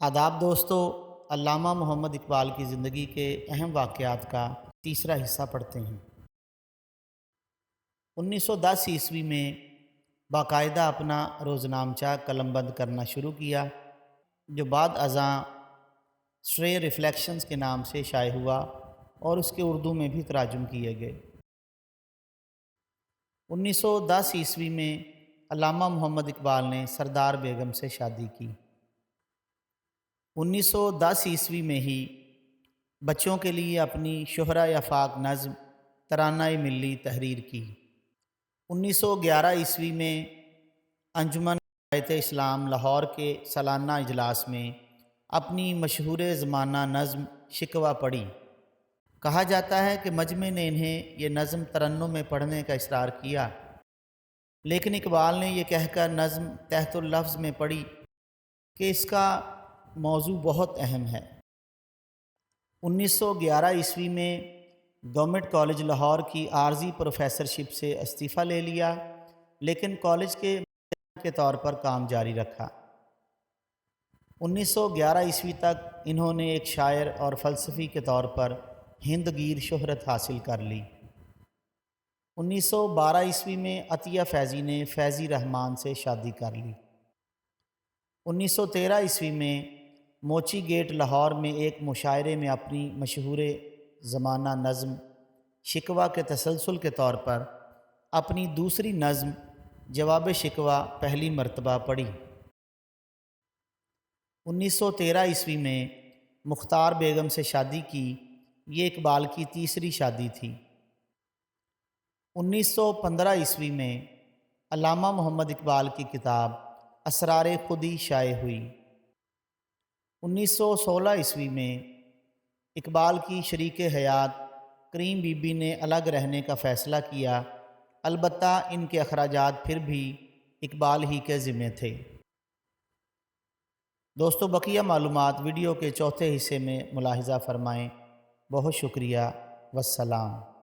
آداب دوستو، علامہ محمد اقبال کی زندگی کے اہم واقعات کا تیسرا حصہ پڑھتے ہیں۔ 1910 میں باقاعدہ اپنا روزنامچہ قلم بند کرنا شروع کیا، جو بعد ازاں سٹرے ریفلیکشنز کے نام سے شائع ہوا اور اس کے اردو میں بھی تراجم کیے گئے۔ 1910 میں علامہ محمد اقبال نے سردار بیگم سے شادی کی۔ 1910 میں ہی بچوں کے لیے اپنی شہرۂ آفاق نظم ترانہ ملی تحریر کی۔ 1911 میں انجمن ہدایت اسلام لاہور کے سالانہ اجلاس میں اپنی مشہور زمانہ نظم شکوہ پڑھی۔ کہا جاتا ہے کہ مجمع نے انہیں یہ نظم ترنم میں پڑھنے کا اصرار کیا، لیکن اقبال نے یہ کہہ کر نظم تحت اللفظ میں پڑھی کہ اس کا موضوع بہت اہم ہے۔ 1911 میں گورنمنٹ کالج لاہور کی عارضی پروفیسرشپ سے استعفیٰ لے لیا، لیکن کالج کے طور پر کام جاری رکھا۔ 1911 تک انہوں نے ایک شاعر اور فلسفی کے طور پر ہند گیر شہرت حاصل کر لی۔ 1912 میں عطیہ فیضی نے فیضی رحمان سے شادی کر لی۔ 1913 میں موچی گیٹ لاہور میں ایک مشاعرے میں اپنی مشہور زمانہ نظم شکوہ کے تسلسل کے طور پر اپنی دوسری نظم جواب شکوہ پہلی مرتبہ پڑھی۔ 1913 میں مختار بیگم سے شادی کی، یہ اقبال کی تیسری شادی تھی۔ 1915 میں علامہ محمد اقبال کی کتاب اسرار خودی شائع ہوئی۔ 1916 میں اقبال کی شریک حیات کریم بی بی نے الگ رہنے کا فیصلہ کیا، البتہ ان کے اخراجات پھر بھی اقبال ہی کے ذمہ تھے۔ دوستو، بقیہ معلومات ویڈیو کے چوتھے حصے میں ملاحظہ فرمائیں۔ بہت شکریہ، والسلام۔